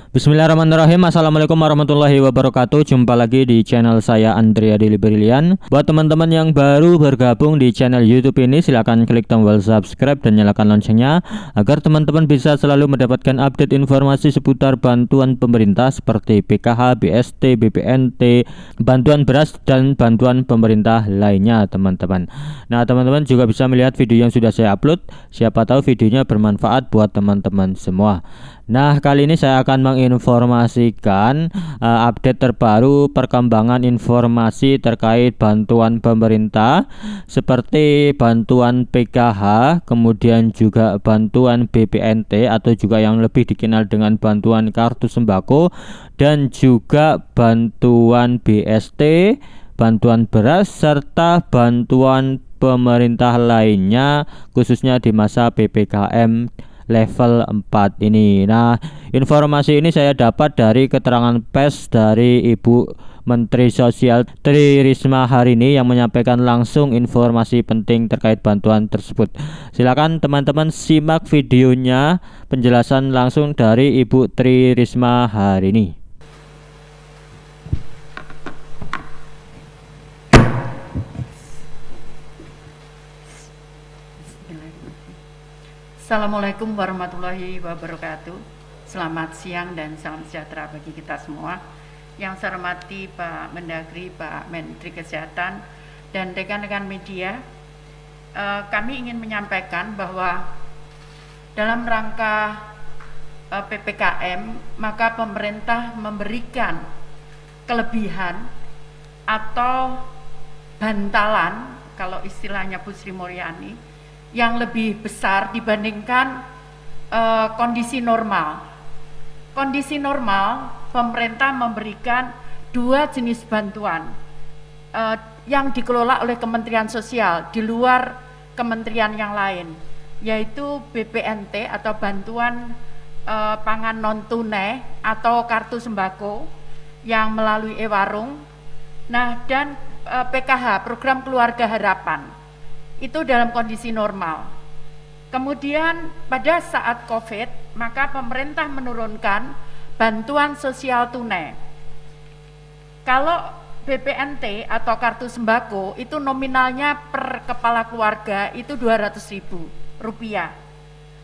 Bismillahirrahmanirrahim. Assalamualaikum warahmatullahi wabarakatuh. Jumpa lagi di channel saya Andrea Dili Brilian. Buat teman-teman yang baru bergabung di channel YouTube ini, silakan klik tombol subscribe dan nyalakan loncengnya agar teman-teman bisa selalu mendapatkan update informasi seputar bantuan pemerintah seperti PKH, BST, BPNT, bantuan beras dan bantuan pemerintah lainnya, teman-teman. Nah, teman-teman juga bisa melihat video yang sudah saya upload. Siapa tahu videonya bermanfaat buat teman-teman semua. Nah, kali ini saya akan menginformasikan update terbaru perkembangan informasi terkait bantuan pemerintah seperti bantuan PKH, kemudian juga bantuan BPNT atau juga yang lebih dikenal dengan bantuan kartu sembako, dan juga bantuan BST, bantuan beras, serta bantuan pemerintah lainnya khususnya di masa PPKM level 4 ini. Nah, informasi ini saya dapat dari keterangan pers dari Ibu Menteri Sosial Tri Risma hari ini yang menyampaikan langsung informasi penting terkait bantuan tersebut. Silakan teman-teman simak videonya, penjelasan langsung dari Ibu Tri Risma hari ini. Assalamualaikum warahmatullahi wabarakatuh. Selamat siang dan salam sejahtera bagi kita semua. Yang saya hormati Pak Mendagri, Pak Menteri Kesehatan, dan rekan-rekan media, kami ingin menyampaikan bahwa dalam rangka PPKM, maka pemerintah memberikan kelebihan atau bantalan, kalau istilahnya Bu Sri Mulyani, yang lebih besar dibandingkan kondisi normal. Kondisi normal, pemerintah memberikan dua jenis bantuan yang dikelola oleh Kementerian Sosial di luar kementerian yang lain, yaitu BPNT atau bantuan pangan non tunai atau kartu sembako yang melalui e-warung. Nah, dan PKH, program Keluarga Harapan, itu dalam kondisi normal. Kemudian pada saat COVID, maka pemerintah menurunkan bantuan sosial tunai. Kalau BPNT atau kartu sembako itu nominalnya per kepala keluarga itu Rp200.000.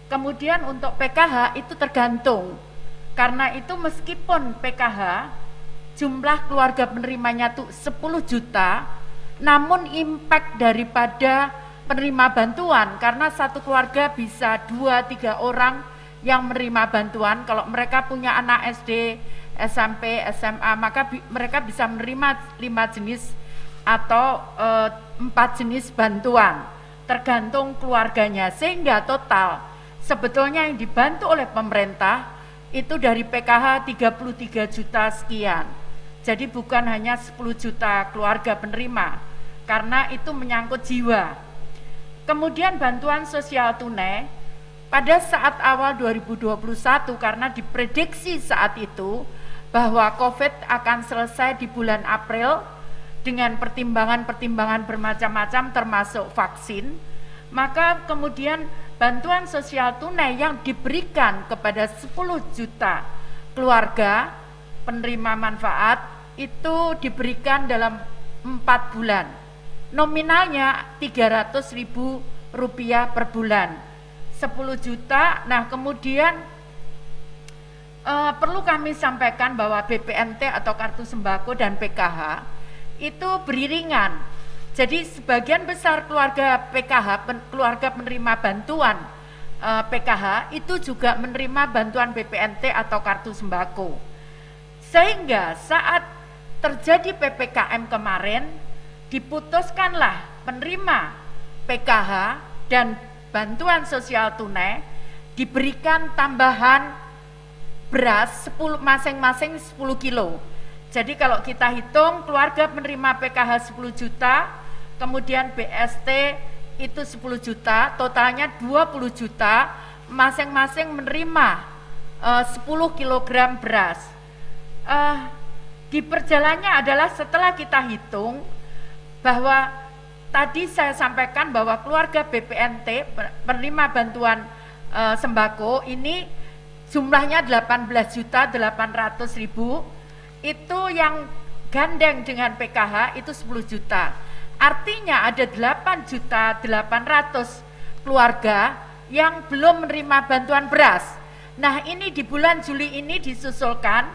Kemudian untuk PKH itu tergantung. Karena itu meskipun PKH jumlah keluarga penerimanya itu 10 juta, namun impact daripada penerima bantuan, karena satu keluarga bisa 2-3 orang yang menerima bantuan. Kalau mereka punya anak SD, SMP, SMA, maka mereka bisa menerima 5 jenis atau 4 jenis bantuan tergantung keluarganya, sehingga total sebetulnya yang dibantu oleh pemerintah itu dari PKH 33 juta sekian. Jadi bukan hanya 10 juta keluarga penerima, karena itu menyangkut jiwa. Kemudian bantuan sosial tunai pada saat awal 2021, karena diprediksi saat itu bahwa COVID akan selesai di bulan April dengan pertimbangan-pertimbangan bermacam-macam termasuk vaksin, maka kemudian bantuan sosial tunai yang diberikan kepada 10 juta keluarga penerima manfaat itu diberikan dalam 4 bulan. Nominalnya Rp300.000 per bulan, 10 juta. Nah, kemudian perlu kami sampaikan bahwa BPNT atau kartu sembako dan PKH itu beriringan. Jadi sebagian besar keluarga PKH, keluarga penerima bantuan PKH itu juga menerima bantuan BPNT atau kartu sembako. Sehingga saat terjadi PPKM kemarin, diputuskanlah penerima PKH dan bantuan sosial tunai diberikan tambahan beras masing-masing 10 kilo. Jadi kalau kita hitung keluarga penerima PKH 10 juta, kemudian BST itu 10 juta, totalnya 20 juta, masing-masing menerima 10 kilogram beras. Di perjalanannya adalah setelah kita hitung bahwa tadi saya sampaikan bahwa keluarga BPNT penerima bantuan sembako ini jumlahnya 18.800.000, itu yang gandeng dengan PKH itu 10 juta. Artinya ada 8.800.000 keluarga yang belum menerima bantuan beras. Nah, ini di bulan Juli ini disusulkan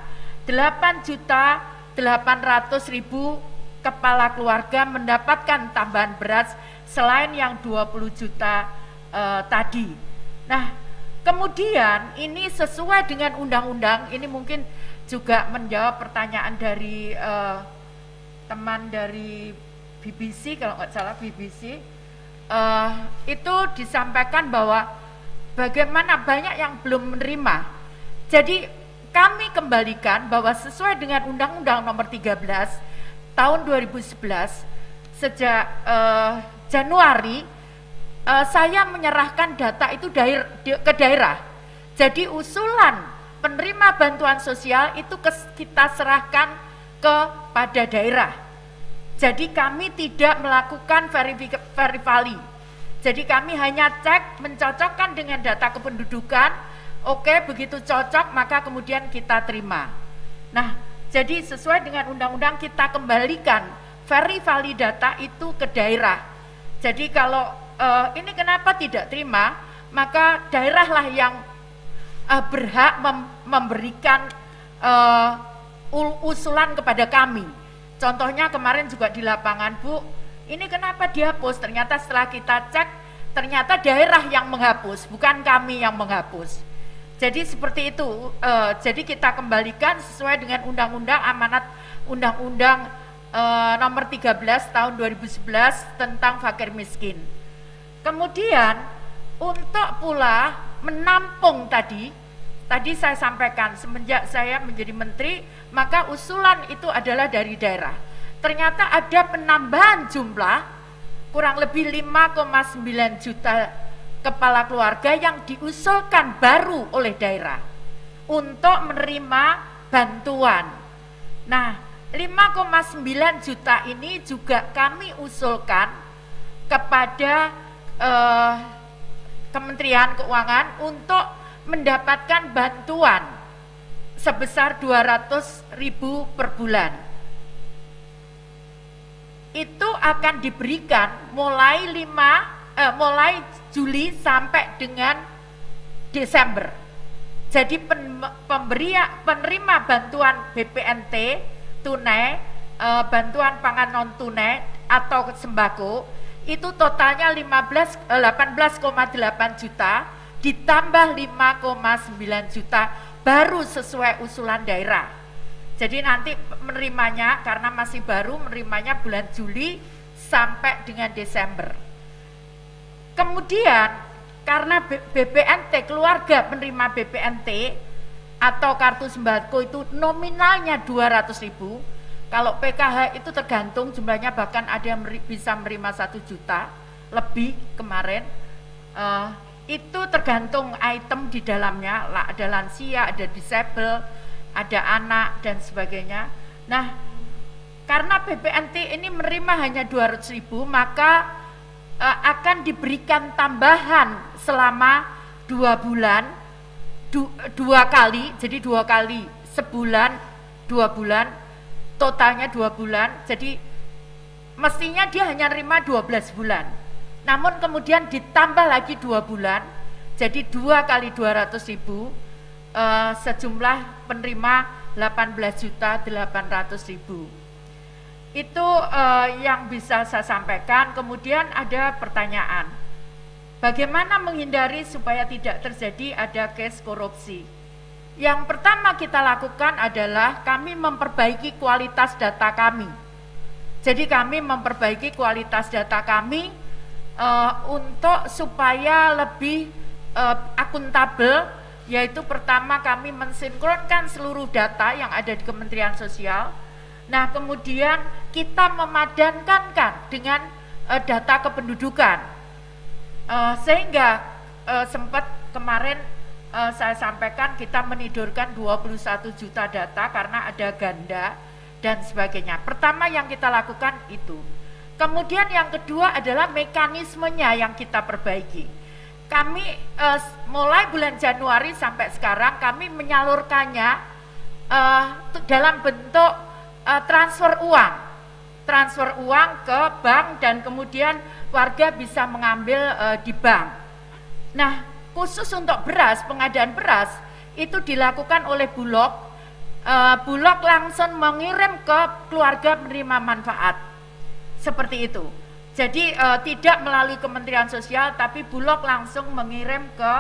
8.800.000 kepala keluarga mendapatkan tambahan beras selain yang 20 juta tadi. Nah, kemudian ini sesuai dengan undang-undang, ini mungkin juga menjawab pertanyaan dari teman dari BBC, kalau nggak salah BBC, itu disampaikan bahwa bagaimana banyak yang belum menerima. Jadi kami kembalikan bahwa sesuai dengan Undang-Undang Nomor 13 tahun 2011, sejak Januari saya menyerahkan data itu ke daerah. Jadi usulan penerima bantuan sosial itu kita serahkan kepada daerah. Jadi kami tidak melakukan verifali. Jadi kami hanya cek, mencocokkan dengan data kependudukan. Oke, begitu cocok maka kemudian kita terima. Nah, jadi sesuai dengan undang-undang kita kembalikan verifali data itu ke daerah. Jadi kalau ini kenapa tidak terima, maka daerahlah yang berhak memberikan usulan kepada kami. Contohnya kemarin juga di lapangan, Bu, ini kenapa dihapus? Ternyata setelah kita cek, ternyata daerah yang menghapus, bukan kami yang menghapus. Jadi seperti itu. Jadi kita kembalikan sesuai dengan undang-undang amanat Undang-Undang Nomor 13 tahun 2011 tentang fakir miskin. Kemudian untuk pula menampung tadi saya sampaikan semenjak saya menjadi menteri, maka usulan itu adalah dari daerah. Ternyata ada penambahan jumlah kurang lebih 5,9 juta kepala keluarga yang diusulkan baru oleh daerah untuk menerima bantuan. Nah, 5,9 juta ini juga kami usulkan kepada Kementerian Keuangan untuk mendapatkan bantuan sebesar 200.000 per bulan. Itu akan diberikan mulai Juli sampai dengan Desember. Jadi penerima bantuan BPNT tunai, bantuan pangan non tunai atau sembako itu totalnya 18,8 juta ditambah 5,9 juta baru sesuai usulan daerah. Jadi nanti menerimanya karena masih baru, menerimanya bulan Juli sampai dengan Desember. Kemudian karena BPNT, keluarga penerima BPNT atau kartu sembako itu nominalnya 200.000. Kalau PKH itu tergantung jumlahnya, bahkan ada yang bisa menerima 1 juta lebih kemarin. Itu tergantung item di dalamnya, ada lansia, ada disable, ada anak dan sebagainya. Nah, karena BPNT ini menerima hanya 200.000, maka akan diberikan tambahan selama 2 bulan, 2 kali, jadi 2 kali sebulan, 2 bulan, totalnya 2 bulan. Jadi mestinya dia hanya nerima 12 bulan, namun kemudian ditambah lagi 2 bulan, jadi 2 kali 200.000, sejumlah penerima 18.800.000. Itu yang bisa saya sampaikan. Kemudian ada pertanyaan, bagaimana menghindari supaya tidak terjadi ada case korupsi? Yang pertama kita lakukan adalah kami memperbaiki kualitas data kami. Jadi kami memperbaiki kualitas data kami untuk supaya lebih akuntabel, yaitu pertama kami mensinkronkan seluruh data yang ada di Kementerian Sosial. Nah, kemudian kita memadankan dengan data kependudukan, sehingga sempat kemarin saya sampaikan kita menidurkan 21 juta data karena ada ganda dan sebagainya. Pertama yang kita lakukan itu. Kemudian yang kedua adalah mekanismenya yang kita perbaiki. kami mulai bulan Januari sampai sekarang kami menyalurkannya dalam bentuk transfer uang ke bank dan kemudian warga bisa mengambil di bank. Nah, khusus untuk beras, pengadaan beras itu dilakukan oleh Bulog. Bulog langsung mengirim ke keluarga penerima manfaat. Seperti itu. Jadi tidak melalui Kementerian Sosial, tapi Bulog langsung mengirim ke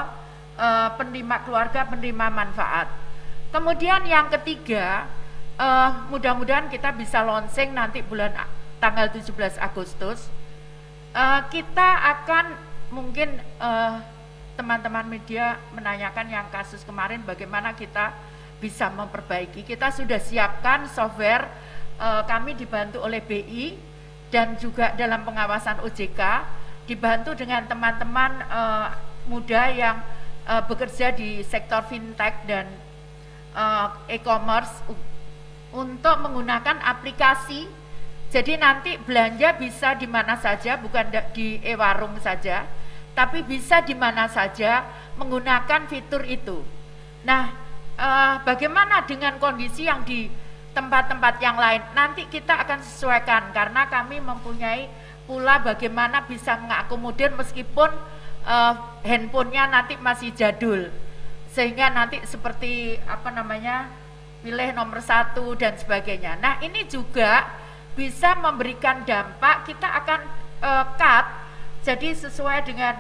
keluarga penerima manfaat. Kemudian yang ketiga, mudah-mudahan kita bisa launching nanti tanggal 17 Agustus. Kita akan mungkin teman-teman media menanyakan yang kasus kemarin bagaimana kita bisa memperbaiki. Kita sudah siapkan software, kami dibantu oleh BI dan juga dalam pengawasan OJK, dibantu dengan teman-teman muda yang bekerja di sektor fintech dan e-commerce untuk menggunakan aplikasi. Jadi nanti belanja bisa di mana saja, bukan di e-warung saja, tapi bisa di mana saja menggunakan fitur itu. Nah, bagaimana dengan kondisi yang di tempat-tempat yang lain? Nanti kita akan sesuaikan karena kami mempunyai pula bagaimana bisa mengakomodir meskipun handphonenya nanti masih jadul, sehingga nanti seperti pilih nomor 1 dan sebagainya. Nah, ini juga bisa memberikan dampak. Kita akan cut, jadi sesuai dengan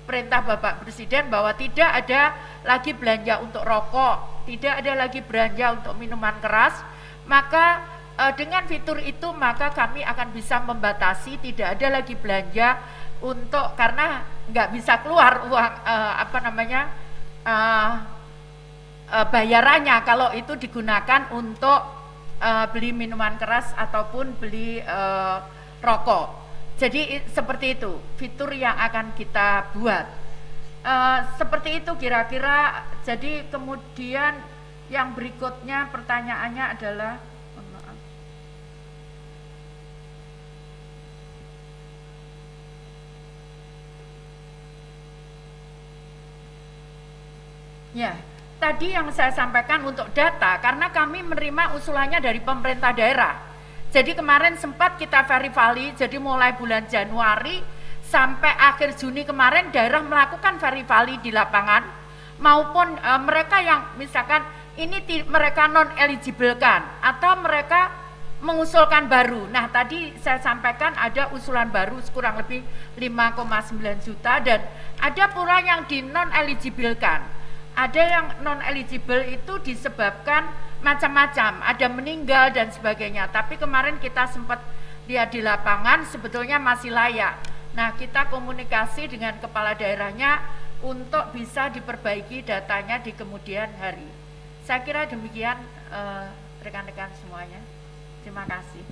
perintah Bapak Presiden bahwa tidak ada lagi belanja untuk rokok, tidak ada lagi belanja untuk minuman keras. Maka dengan fitur itu maka kami akan bisa membatasi, tidak ada lagi belanja karena nggak bisa keluar uang bayarannya kalau itu digunakan untuk beli minuman keras ataupun beli rokok. Jadi seperti itu fitur yang akan kita buat. Seperti itu kira-kira. Jadi kemudian yang berikutnya pertanyaannya adalah, ya, tadi yang saya sampaikan untuk data, karena kami menerima usulannya dari pemerintah daerah. Jadi kemarin sempat kita verifali, jadi mulai bulan Januari sampai akhir Juni kemarin daerah melakukan verifali di lapangan, maupun mereka yang misalkan ini mereka non-eligible kan, atau mereka mengusulkan baru. Nah, tadi saya sampaikan ada usulan baru kurang lebih 5,9 juta dan ada pula yang di non-eligible kan. Ada yang non-eligible itu disebabkan macam-macam, ada meninggal dan sebagainya. Tapi kemarin kita sempat lihat di lapangan sebetulnya masih layak. Nah, kita komunikasi dengan kepala daerahnya untuk bisa diperbaiki datanya di kemudian hari. Saya kira demikian rekan-rekan semuanya. Terima kasih.